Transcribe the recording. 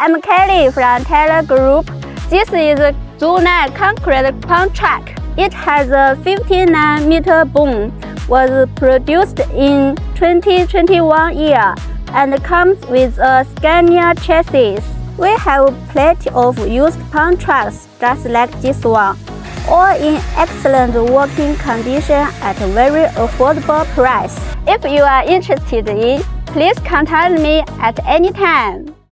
I'm Kelly from Taylor Group. This is a Zunai concrete pump truck. It has a 59-meter boom, was produced in 2021 year, and comes with a Scania chassis. We have plenty of used pump trucks just like this one, all in excellent working condition at a very affordable price. If you are interested in, please contact me at any time.